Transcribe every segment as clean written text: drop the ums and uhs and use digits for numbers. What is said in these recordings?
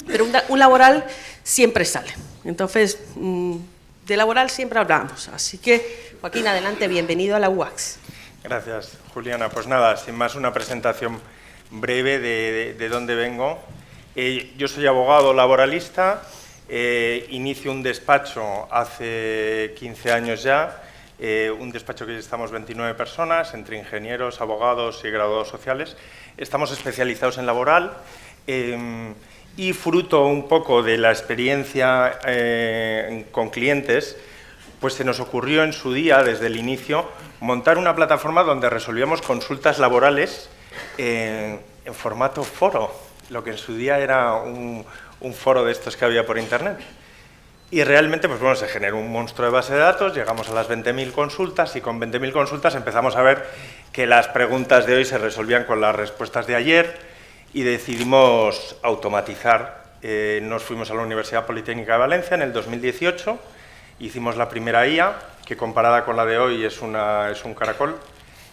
pero un laboral siempre sale. Entonces, de laboral siempre hablamos. Así que, Joaquín, adelante, bienvenido a la UACS. Gracias, Juliana. Pues nada, sin más, una presentación breve de dónde vengo. Yo soy abogado laboralista, inicio un despacho hace 15 años ya, un despacho que estamos 29 personas, entre ingenieros, abogados y graduados sociales. Estamos especializados en laboral y fruto un poco de la experiencia con clientes, pues se nos ocurrió en su día, desde el inicio, montar una plataforma donde resolvíamos consultas laborales en formato foro, lo que en su día era un foro de estos que había por Internet. Y realmente, pues bueno, se generó un monstruo de base de datos, llegamos a las 20.000 consultas y con 20.000 consultas empezamos a ver que las preguntas de hoy se resolvían con las respuestas de ayer y decidimos automatizar. Nos fuimos a la Universidad Politécnica de Valencia en el 2018, hicimos la primera IA, que comparada con la de hoy es un caracol,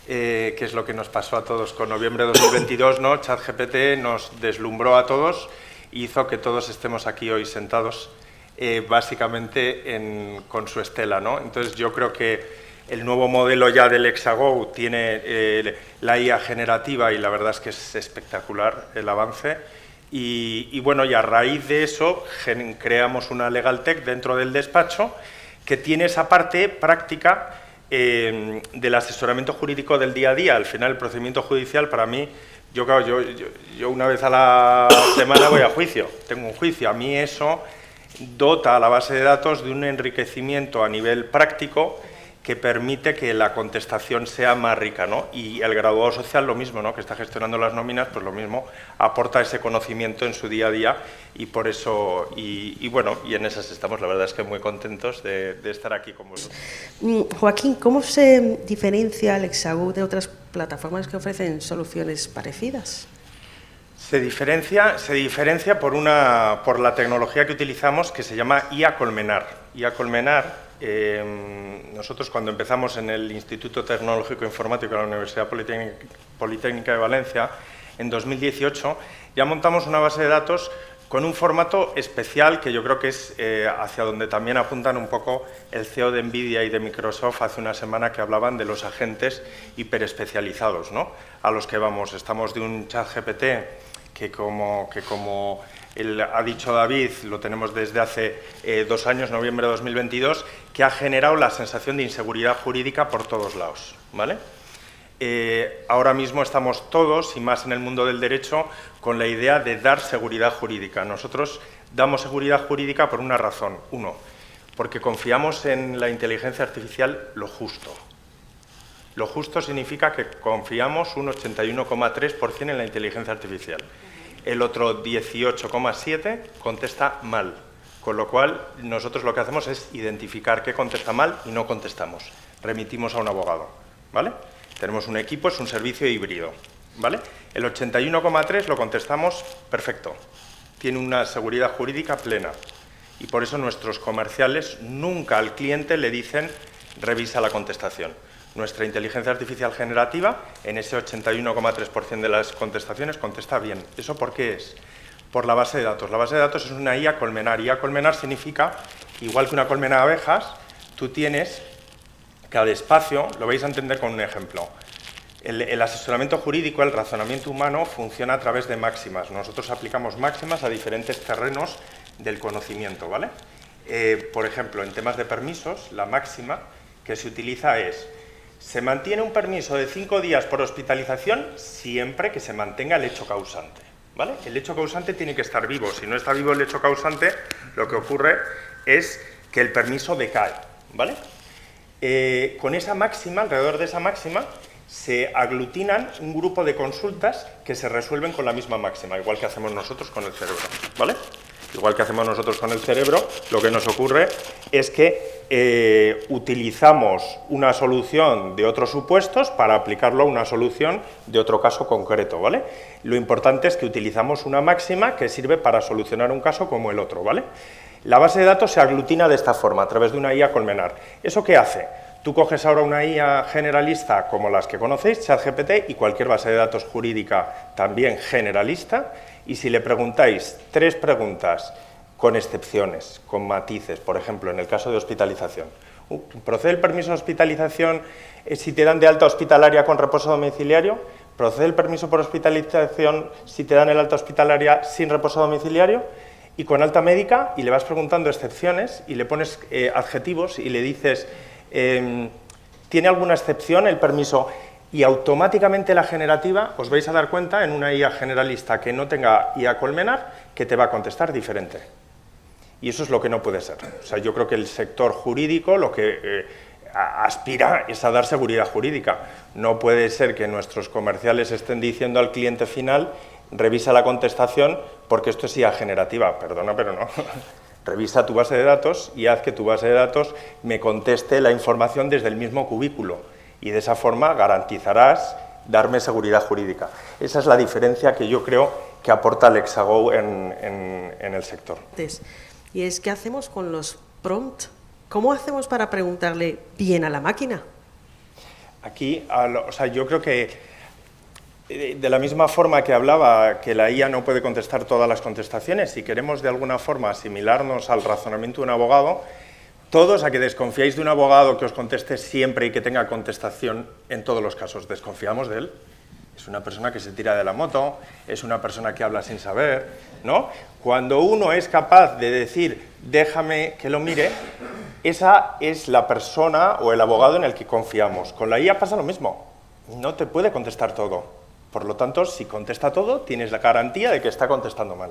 que es lo que nos pasó a todos con noviembre de 2022, ¿no? ChatGPT nos deslumbró a todos y hizo que todos estemos aquí hoy sentados, básicamente con su estela, ¿no? Entonces yo creo que el nuevo modelo ya del Hexago tiene la IA generativa y la verdad es que es espectacular el avance. Y bueno, y a raíz de eso creamos una Legal Tech dentro del despacho que tiene esa parte práctica del asesoramiento jurídico del día a día. Al final, el procedimiento judicial, para mí, yo una vez a la semana voy a juicio, tengo un juicio. A mí eso dota a la base de datos de un enriquecimiento a nivel práctico que permite que la contestación sea más rica, ¿no? Y el graduado social lo mismo, ¿no? Que está gestionando las nóminas, pues lo mismo, aporta ese conocimiento en su día a día y por eso, y bueno, y en esas estamos, la verdad es que muy contentos de estar aquí con vosotros. Joaquín, ¿cómo se diferencia el Hexago de otras plataformas que ofrecen soluciones parecidas? Se diferencia por la tecnología que utilizamos que se llama IA Colmenar. IA Colmenar, nosotros cuando empezamos en el Instituto Tecnológico Informático de la Universidad Politécnica de Valencia, en 2018, ya montamos una base de datos con un formato especial que yo creo que es hacia donde también apuntan un poco el CEO de NVIDIA y de Microsoft hace una semana, que hablaban de los agentes hiperespecializados, ¿no? A los que vamos, estamos de un ChatGPT que como ha dicho David, lo tenemos desde hace 2 años, noviembre de 2022, que ha generado la sensación de inseguridad jurídica por todos lados, ¿vale? Ahora mismo estamos todos, y más en el mundo del derecho, con la idea de dar seguridad jurídica. Nosotros damos seguridad jurídica por una razón. Uno, porque confiamos en la inteligencia artificial lo justo. Lo justo significa que confiamos un 81,3% en la inteligencia artificial. El otro 18,7% contesta mal, con lo cual nosotros lo que hacemos es identificar qué contesta mal y no contestamos. Remitimos a un abogado, ¿vale? Tenemos un equipo, es un servicio híbrido, ¿vale? El 81,3% lo contestamos perfecto, tiene una seguridad jurídica plena y por eso nuestros comerciales nunca al cliente le dicen revisa la contestación. Nuestra inteligencia artificial generativa, en ese 81,3% de las contestaciones, contesta bien. ¿Eso por qué es? Por la base de datos. La base de datos es una IA colmenar. IA colmenar significa, igual que una colmena de abejas, tú tienes cada espacio, lo vais a entender con un ejemplo. El asesoramiento jurídico, el razonamiento humano, funciona a través de máximas. Nosotros aplicamos máximas a diferentes terrenos del conocimiento, ¿vale? Por ejemplo, en temas de permisos, la máxima que se utiliza es: se mantiene un permiso de 5 días por hospitalización siempre que se mantenga el hecho causante, ¿vale? El hecho causante tiene que estar vivo. Si no está vivo el hecho causante, lo que ocurre es que el permiso decae, ¿vale? Con esa máxima, alrededor de esa máxima, se aglutinan un grupo de consultas que se resuelven con la misma máxima, igual que hacemos nosotros con el cerebro, ¿vale? Igual que hacemos nosotros con el cerebro, lo que nos ocurre es que utilizamos una solución de otros supuestos para aplicarlo a una solución de otro caso concreto, ¿vale? Lo importante es que utilizamos una máxima que sirve para solucionar un caso como el otro, ¿vale? La base de datos se aglutina de esta forma, a través de una IA colmenar. ¿Eso qué hace? Tú coges ahora una IA generalista como las que conocéis, ChatGPT, y cualquier base de datos jurídica también generalista, y si le preguntáis 3 preguntas con excepciones, con matices, por ejemplo, en el caso de hospitalización, ¿procede el permiso de hospitalización si te dan de alta hospitalaria con reposo domiciliario? ¿Procede el permiso por hospitalización si te dan el alta hospitalaria sin reposo domiciliario? Y con alta médica, y le vas preguntando excepciones, y le pones adjetivos, y le dices, ¿tiene alguna excepción el permiso? Y automáticamente la generativa, os vais a dar cuenta, en una IA generalista que no tenga IA Colmenar, que te va a contestar diferente. Y eso es lo que no puede ser. O sea, yo creo que el sector jurídico lo que aspira es a dar seguridad jurídica. No puede ser que nuestros comerciales estén diciendo al cliente final, revisa la contestación porque esto es IA generativa. Perdona, pero no. Revisa tu base de datos y haz que tu base de datos me conteste la información desde el mismo cubículo. Y de esa forma garantizarás darme seguridad jurídica. Esa es la diferencia que yo creo que aporta Lexago en el sector. Y es, ¿qué hacemos con los prompts? ¿Cómo hacemos para preguntarle bien a la máquina? Aquí, o sea, yo creo que de la misma forma que hablaba que la IA no puede contestar todas las contestaciones, si queremos de alguna forma asimilarnos al razonamiento de un abogado, todos a que desconfiáis de un abogado que os conteste siempre y que tenga contestación en todos los casos, desconfiamos de él. Es una persona que se tira de la moto, es una persona que habla sin saber, ¿no? Cuando uno es capaz de decir, déjame que lo mire, esa es la persona o el abogado en el que confiamos. Con la IA pasa lo mismo, no te puede contestar todo. Por lo tanto, si contesta todo, tienes la garantía de que está contestando mal.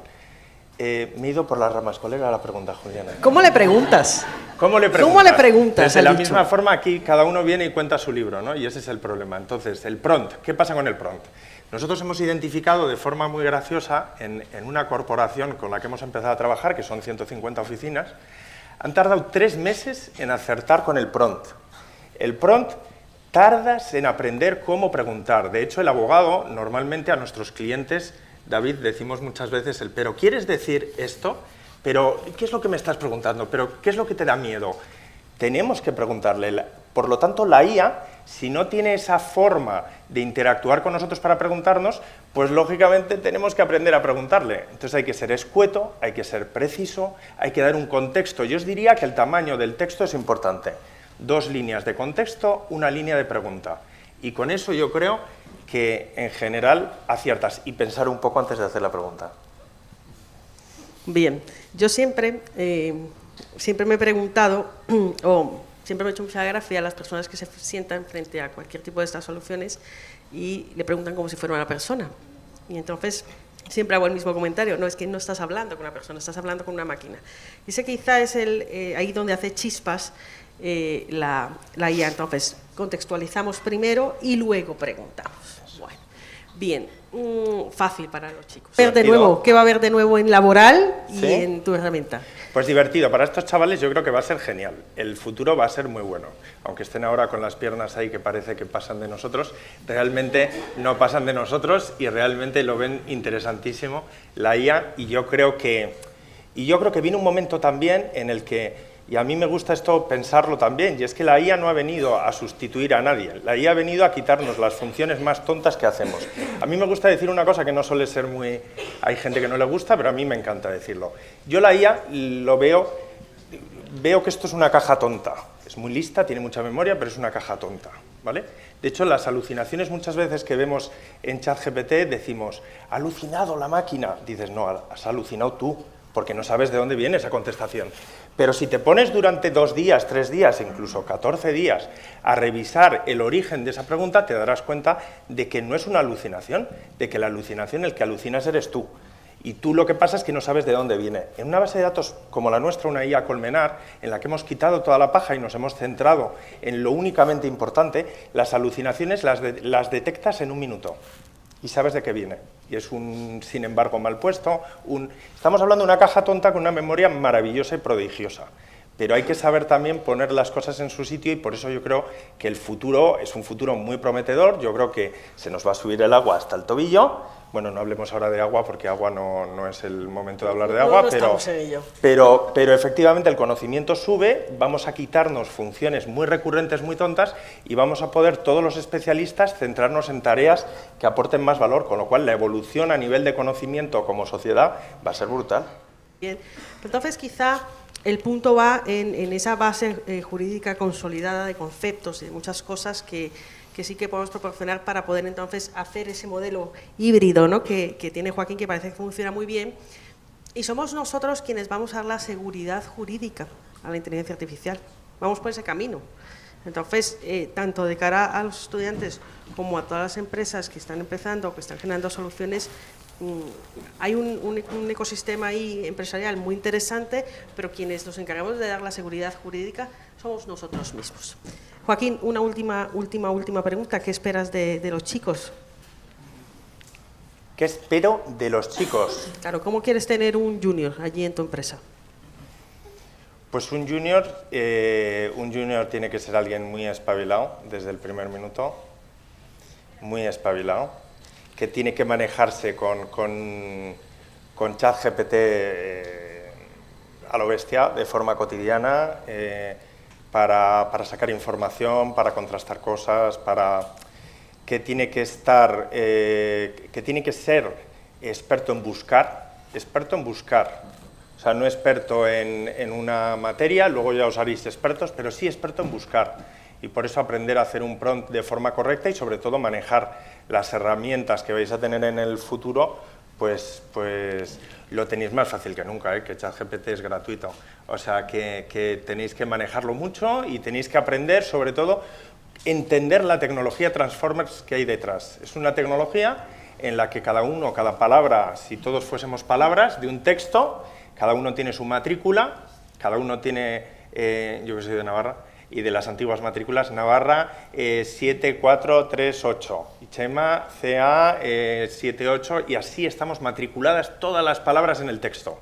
Me he ido por las ramas. ¿Cuál era la pregunta, Juliana? ¿Cómo le preguntas? ¿Cómo le preguntas? ¿Cómo le preguntas? De la misma forma, aquí cada uno viene y cuenta su libro, ¿no? Y ese es el problema. Entonces, el prompt. ¿Qué pasa con el prompt? Nosotros hemos identificado de forma muy graciosa en una corporación con la que hemos empezado a trabajar, que son 150 oficinas, han tardado 3 meses en acertar con el prompt. El prompt tardas en aprender cómo preguntar. De hecho, el abogado, normalmente a nuestros clientes, David, decimos muchas veces pero ¿quieres decir esto? Pero ¿qué es lo que me estás preguntando? ¿Pero qué es lo que te da miedo? Tenemos que preguntarle. Por lo tanto, la IA, si no tiene esa forma de interactuar con nosotros para preguntarnos, pues lógicamente tenemos que aprender a preguntarle. Entonces hay que ser escueto, hay que ser preciso, hay que dar un contexto. Yo os diría que el tamaño del texto es importante. 2 líneas de contexto, 1 línea de pregunta. Y con eso yo creo que en general aciertas, y pensar un poco antes de hacer la pregunta. Bien, yo siempre me he preguntado, o siempre me he hecho mucha gracia a las personas que se sientan frente a cualquier tipo de estas soluciones y le preguntan como si fuera una persona. Y entonces siempre hago el mismo comentario, no, es que no estás hablando con una persona, estás hablando con una máquina. Y ese quizá es ahí donde hace chispas la IA. Entonces, contextualizamos primero y luego preguntamos. Bueno, bien, fácil para los chicos. ¿Qué va a haber de nuevo en Laboral y ¿Sí? en tu herramienta? Pues divertido. Para estos chavales yo creo que va a ser genial. El futuro va a ser muy bueno. Aunque estén ahora con las piernas ahí que parece que pasan de nosotros, realmente no pasan de nosotros y realmente lo ven interesantísimo la IA. Y yo creo que viene un momento también en el que, y a mí me gusta esto pensarlo también, y es que la IA no ha venido a sustituir a nadie, la IA ha venido a quitarnos las funciones más tontas que hacemos. A mí me gusta decir una cosa que no suele ser muy... Hay gente que no le gusta, pero a mí me encanta decirlo. Yo la IA lo veo que esto es una caja tonta. Es muy lista, tiene mucha memoria, pero es una caja tonta, ¿vale? De hecho, las alucinaciones muchas veces que vemos en ChatGPT decimos, ¿ha alucinado la máquina? Dices, no, has alucinado tú, porque no sabes de dónde viene esa contestación. Pero si te pones durante 2 días, 3 días, incluso 14 días, a revisar el origen de esa pregunta, te darás cuenta de que no es una alucinación, de que la alucinación, el que alucinas eres tú. Y tú lo que pasa es que no sabes de dónde viene. En una base de datos como la nuestra, una IA Colmenar, en la que hemos quitado toda la paja y nos hemos centrado en lo únicamente importante, las alucinaciones las detectas en 1 minuto. Y sabes de qué viene. Y es un sin embargo mal puesto. Estamos hablando de una caja tonta con una memoria maravillosa y prodigiosa. pero hay que saber también poner las cosas en su sitio y por eso yo creo que el futuro es un futuro muy prometedor. Yo creo que se nos va a subir el agua hasta el tobillo. Bueno, no hablemos ahora de agua porque agua no es el momento de hablar de agua, pero efectivamente el conocimiento sube, vamos a quitarnos funciones muy recurrentes, muy tontas y vamos a poder todos los especialistas centrarnos en tareas que aporten más valor, con lo cual la evolución a nivel de conocimiento como sociedad va a ser brutal. Bien, entonces quizá el punto va en esa base jurídica consolidada de conceptos y de muchas cosas que sí que podemos proporcionar para poder entonces hacer ese modelo híbrido, ¿no?, que tiene Joaquín, que parece que funciona muy bien, y somos nosotros quienes vamos a dar la seguridad jurídica a la inteligencia artificial. Vamos por ese camino. Entonces, tanto de cara a los estudiantes como a todas las empresas que están empezando, que están generando soluciones, hay un ecosistema ahí empresarial muy interesante, pero quienes nos encargamos de dar la seguridad jurídica somos nosotros mismos. Joaquín, una última pregunta. ¿Qué esperas de los chicos? ¿Qué espero de los chicos? Claro, ¿cómo quieres tener un junior allí en tu empresa? Pues un junior tiene que ser alguien muy espabilado desde el primer minuto, muy espabilado, que tiene que manejarse con ChatGPT a lo bestia, de forma cotidiana, para sacar información, para contrastar cosas, que tiene que ser experto en buscar, o sea, no experto en una materia, luego ya os haréis expertos, pero sí experto en buscar, y por eso aprender a hacer un prompt de forma correcta y sobre todo manejar las herramientas que vais a tener en el futuro, pues lo tenéis más fácil que nunca, que ChatGPT es gratuito. O sea, que tenéis que manejarlo mucho y tenéis que aprender, sobre todo, entender la tecnología Transformers que hay detrás. Es una tecnología en la que cada palabra, si todos fuésemos palabras de un texto, cada uno tiene su matrícula, cada uno tiene, yo que soy de Navarra, y de las antiguas matrículas, Navarra 7438, y Chema CA 78, y así estamos matriculadas todas las palabras en el texto.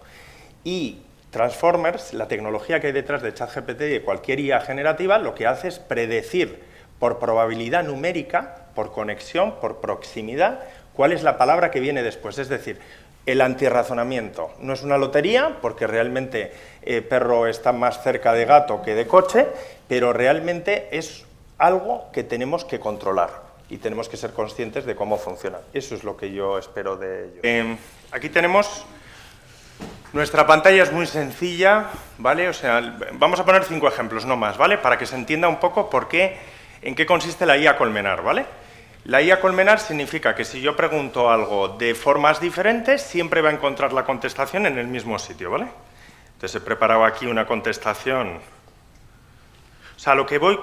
Y Transformers, la tecnología que hay detrás de ChatGPT y de cualquier IA generativa, lo que hace es predecir por probabilidad numérica, por conexión, por proximidad, cuál es la palabra que viene después. Es decir, el antirrazonamiento no es una lotería, porque realmente perro está más cerca de gato que de coche, pero realmente es algo que tenemos que controlar y tenemos que ser conscientes de cómo funciona. Eso es lo que yo espero de ello. Aquí tenemos... Nuestra pantalla es muy sencilla, ¿vale? O sea, vamos a poner 5 ejemplos, no más, ¿vale? Para que se entienda un poco en qué consiste la IA Colmenar, ¿vale? La IA Colmenar significa que si yo pregunto algo de formas diferentes, siempre va a encontrar la contestación en el mismo sitio, ¿vale? Entonces he preparado aquí una contestación. O sea, lo que voy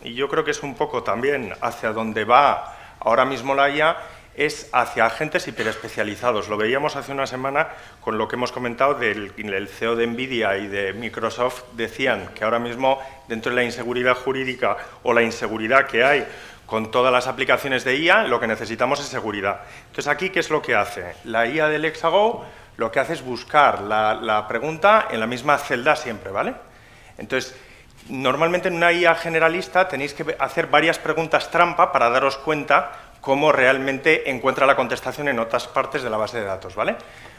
y yo creo que es un poco también hacia donde va ahora mismo la IA, es hacia agentes hiperespecializados. Lo veíamos hace una semana con lo que hemos comentado del CEO de NVIDIA y de Microsoft. Decían que ahora mismo, dentro de la inseguridad jurídica o la inseguridad que hay con todas las aplicaciones de IA, lo que necesitamos es seguridad. Entonces, aquí, ¿qué es lo que hace? La IA del Hexago lo que hace es buscar la pregunta en la misma celda siempre, ¿vale? Entonces, normalmente en una IA generalista tenéis que hacer varias preguntas trampa para daros cuenta cómo realmente encuentra la contestación en otras partes de la base de datos, ¿vale?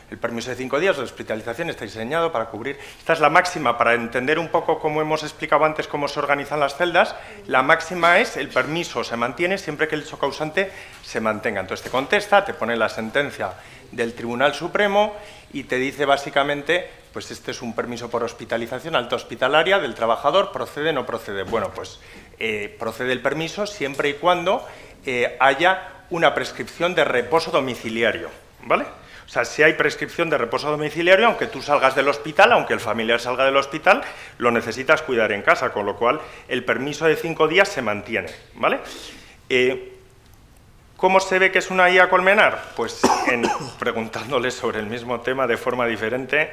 El permiso de 5 días de hospitalización está diseñado para cubrir... Esta es la máxima, para entender un poco cómo hemos explicado antes cómo se organizan las celdas. La máxima es el permiso se mantiene siempre que el hecho causante se mantenga. Entonces te contesta, te pone la sentencia del Tribunal Supremo y te dice básicamente, pues este es un permiso por hospitalización alta hospitalaria del trabajador, ¿procede o no procede? Bueno, pues procede el permiso siempre y cuando haya una prescripción de reposo domiciliario, ¿vale? O sea, si hay prescripción de reposo domiciliario, aunque tú salgas del hospital, aunque el familiar salga del hospital, lo necesitas cuidar en casa, con lo cual el permiso de 5 días se mantiene, ¿vale? ¿Cómo se ve que es una IA Colmenar? Pues preguntándole sobre el mismo tema de forma diferente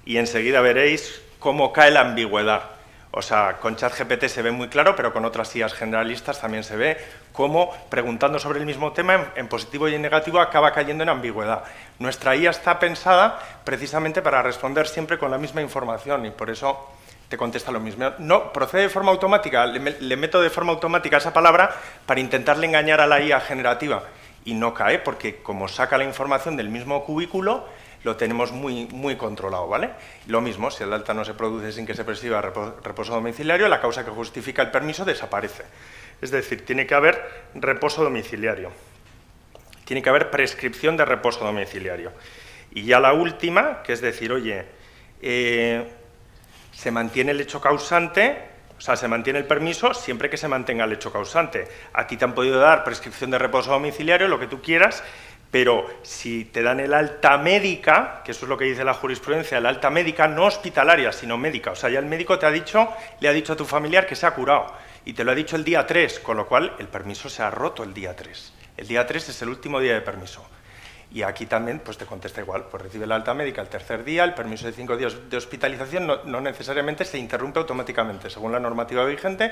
y enseguida veréis cómo cae la ambigüedad. O sea, con ChatGPT se ve muy claro, pero con otras IAs generalistas también se ve cómo, preguntando sobre el mismo tema, en positivo y en negativo, acaba cayendo en ambigüedad. Nuestra IA está pensada precisamente para responder siempre con la misma información y por eso te contesta lo mismo. No, procede de forma automática, le meto de forma automática esa palabra para intentarle engañar a la IA generativa y no cae porque como saca la información del mismo cubículo, lo tenemos muy controlado, ¿vale? Lo mismo, si el alta no se produce sin que se perciba reposo domiciliario, la causa que justifica el permiso desaparece. Es decir, tiene que haber reposo domiciliario. Tiene que haber prescripción de reposo domiciliario. Y ya la última, que es decir, oye, se mantiene el hecho causante, o sea, se mantiene el permiso siempre que se mantenga el hecho causante. A ti te han podido dar prescripción de reposo domiciliario, lo que tú quieras, pero si te dan el alta médica, que eso es lo que dice la jurisprudencia, el alta médica no hospitalaria, sino médica, o sea, ya el médico le ha dicho a tu familiar que se ha curado, y te lo ha dicho el día 3, con lo cual el permiso se ha roto el día 3. El día 3 es el último día de permiso. Y aquí también pues te contesta igual, pues recibe la alta médica el tercer día, el permiso de 5 días de hospitalización no necesariamente se interrumpe automáticamente. Según la normativa vigente,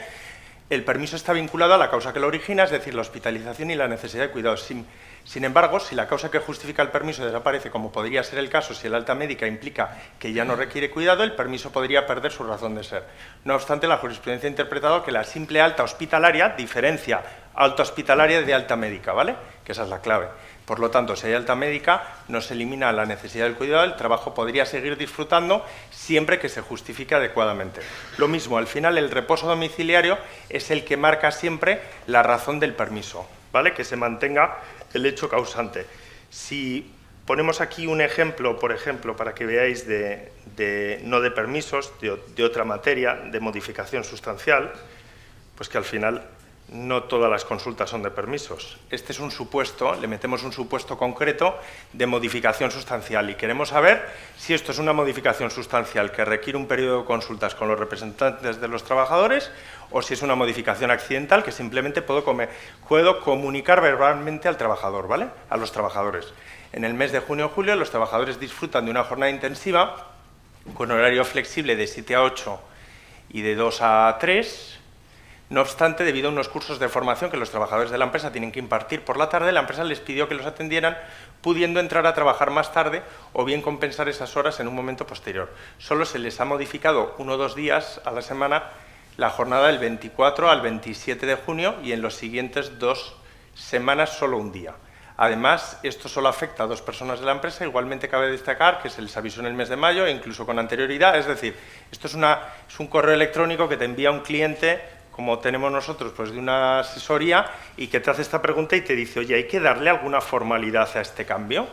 el permiso está vinculado a la causa que lo origina, es decir, la hospitalización y la necesidad de cuidados. Sin embargo, si la causa que justifica el permiso desaparece, como podría ser el caso si el alta médica implica que ya no requiere cuidado, el permiso podría perder su razón de ser. No obstante, la jurisprudencia ha interpretado que la simple alta hospitalaria diferencia alta hospitalaria de alta médica, ¿vale? Que esa es la clave. Por lo tanto, si hay alta médica, no se elimina la necesidad del cuidado, el trabajo podría seguir disfrutando siempre que se justifique adecuadamente. Lo mismo, al final el reposo domiciliario es el que marca siempre la razón del permiso, ¿vale? Que se mantenga el hecho causante. Si ponemos aquí un ejemplo, por ejemplo, para que veáis no de permisos, de otra materia, de modificación sustancial, pues que al final no todas las consultas son de permisos. Este es un supuesto, le metemos un supuesto concreto de modificación sustancial y queremos saber si esto es una modificación sustancial que requiere un periodo de consultas con los representantes de los trabajadores o si es una modificación accidental que simplemente puedo comunicar verbalmente al trabajador, ¿vale? A los trabajadores. En el mes de junio o julio los trabajadores disfrutan de una jornada intensiva con horario flexible de 7 a 8 y de 2 a 3. No obstante, debido a unos cursos de formación que los trabajadores de la empresa tienen que impartir por la tarde, la empresa les pidió que los atendieran, pudiendo entrar a trabajar más tarde o bien compensar esas horas en un momento posterior. Solo se les ha modificado 1 o 2 días a la semana la jornada del 24 al 27 de junio y en los siguientes 2 semanas solo un día. Además, esto solo afecta a 2 personas de la empresa. Igualmente cabe destacar que se les avisó en el mes de mayo e incluso con anterioridad. Es decir, esto es un correo electrónico que te envía un cliente, como tenemos nosotros, pues de una asesoría, y que te hace esta pregunta y te dice, oye, ¿hay que darle alguna formalidad a este cambio?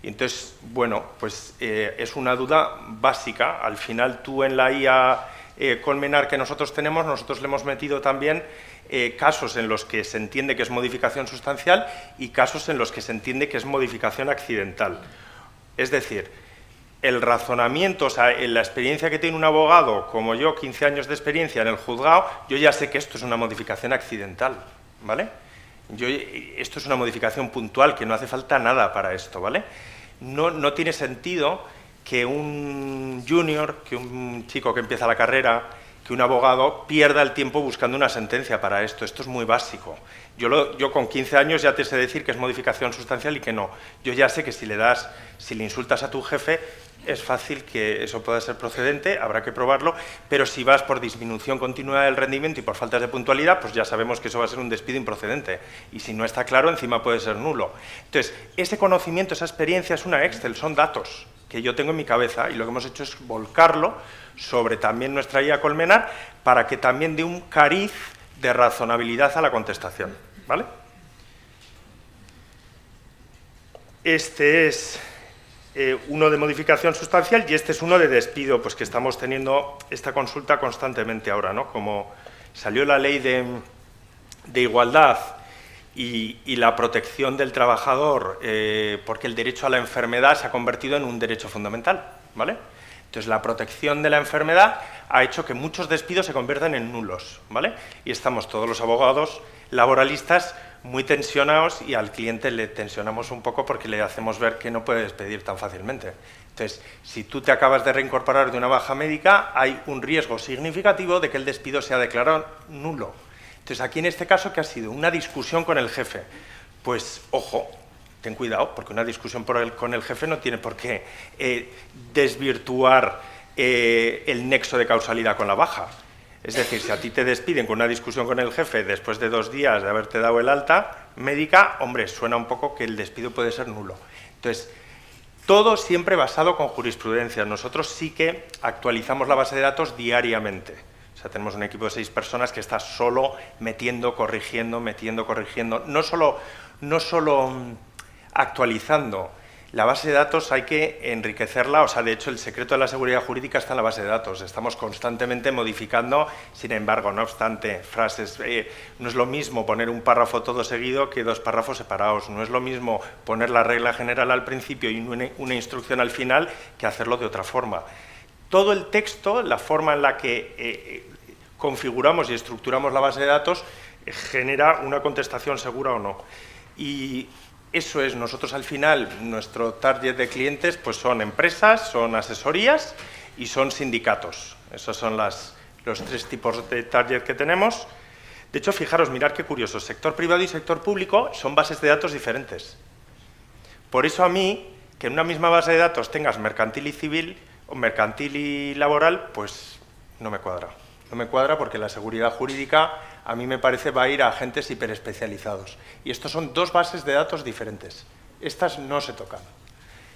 Y entonces, bueno, pues es una duda básica. Al final tú en la IA Colmenar que nosotros tenemos, nosotros le hemos metido también casos en los que se entiende que es modificación sustancial y casos en los que se entiende que es modificación accidental. Es decir, el razonamiento, o sea, en la experiencia que tiene un abogado como yo, 15 años de experiencia en el juzgado, yo ya sé que esto es una modificación accidental, ¿vale? Esto es una modificación puntual, que no hace falta nada para esto, ¿vale? No tiene sentido que un junior, que un chico que empieza la carrera, que un abogado pierda el tiempo buscando una sentencia para esto. Esto es muy básico. Yo con 15 años ya te sé decir que es modificación sustancial y que no. Yo ya sé que si le insultas a tu jefe, es fácil que eso pueda ser procedente, habrá que probarlo, pero si vas por disminución continua del rendimiento y por faltas de puntualidad, pues ya sabemos que eso va a ser un despido improcedente. Y si no está claro, encima puede ser nulo. Entonces, ese conocimiento, esa experiencia es una Excel, son datos que yo tengo en mi cabeza y lo que hemos hecho es volcarlo sobre también nuestra IA Colmenar para que también dé un cariz de razonabilidad a la contestación, ¿vale? Este es uno de modificación sustancial y este es uno de despido, pues que estamos teniendo esta consulta constantemente ahora, ¿no? Como salió la ley de igualdad y la protección del trabajador, porque el derecho a la enfermedad se ha convertido en un derecho fundamental, ¿vale? Entonces, la protección de la enfermedad ha hecho que muchos despidos se conviertan en nulos, ¿vale? Y estamos todos los abogados laboralistas muy tensionados y al cliente le tensionamos un poco porque le hacemos ver que no puede despedir tan fácilmente. Entonces, si tú te acabas de reincorporar de una baja médica, hay un riesgo significativo de que el despido sea declarado nulo. Entonces, aquí en este caso, ¿qué ha sido? Una discusión con el jefe. Pues, ojo, ten cuidado, porque una discusión con el jefe no tiene por qué desvirtuar el nexo de causalidad con la baja. Es decir, si a ti te despiden con una discusión con el jefe después de 2 días de haberte dado el alta médica, hombre, suena un poco que el despido puede ser nulo. Entonces, todo siempre basado con jurisprudencia. Nosotros sí que actualizamos la base de datos diariamente. O sea, tenemos un equipo de 6 personas que está solo metiendo, corrigiendo, no solo actualizando. La base de datos hay que enriquecerla, o sea, de hecho el secreto de la seguridad jurídica está en la base de datos, estamos constantemente modificando, sin embargo, no obstante, frases, no es lo mismo poner un párrafo todo seguido que 2 párrafos separados, no es lo mismo poner la regla general al principio y una instrucción al final que hacerlo de otra forma. Todo el texto, la forma en la que configuramos y estructuramos la base de datos, genera una contestación segura o no. Y eso es, nosotros al final, nuestro target de clientes pues son empresas, son asesorías y son sindicatos. Esos son los 3 tipos de target que tenemos. De hecho, fijaros, mirad qué curioso, sector privado y sector público son bases de datos diferentes. Por eso a mí, que en una misma base de datos tengas mercantil y civil, o mercantil y laboral, pues no me cuadra. No me cuadra porque la seguridad jurídica a mí me parece va a ir a agentes hiperespecializados. Y estos son 2 bases de datos diferentes. Estas no se tocan.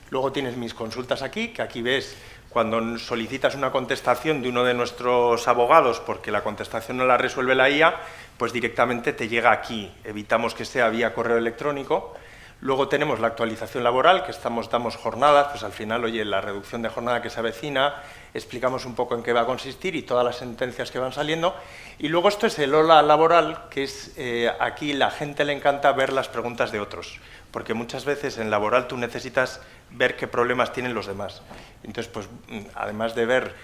Luego tienes mis consultas aquí, que aquí ves cuando solicitas una contestación de uno de nuestros abogados porque la contestación no la resuelve la IA, pues directamente te llega aquí. Evitamos que sea vía correo electrónico. Luego tenemos la actualización laboral, que damos jornadas, pues al final, oye, la reducción de jornada que se avecina, explicamos un poco en qué va a consistir y todas las sentencias que van saliendo. Y luego esto es el hola laboral, que es aquí la gente le encanta ver las preguntas de otros, porque muchas veces en laboral tú necesitas ver qué problemas tienen los demás. Entonces, pues además de ver,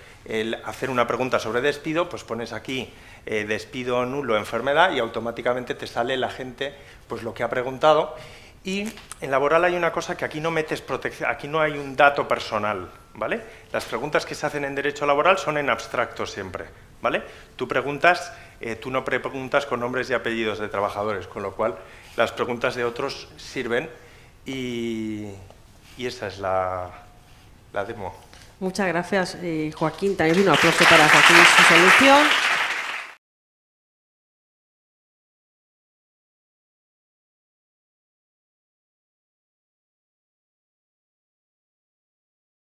hacer una pregunta sobre despido, pues pones aquí despido nulo, enfermedad, y automáticamente te sale la gente pues lo que ha preguntado. Y en laboral hay una cosa que aquí no metes protección, aquí no hay un dato personal, ¿vale? Las preguntas que se hacen en derecho laboral son en abstracto siempre, ¿vale? Tú no preguntas con nombres y apellidos de trabajadores, con lo cual las preguntas de otros sirven y esa es la demo. Muchas gracias, Joaquín. También un aplauso para Joaquín y su solución.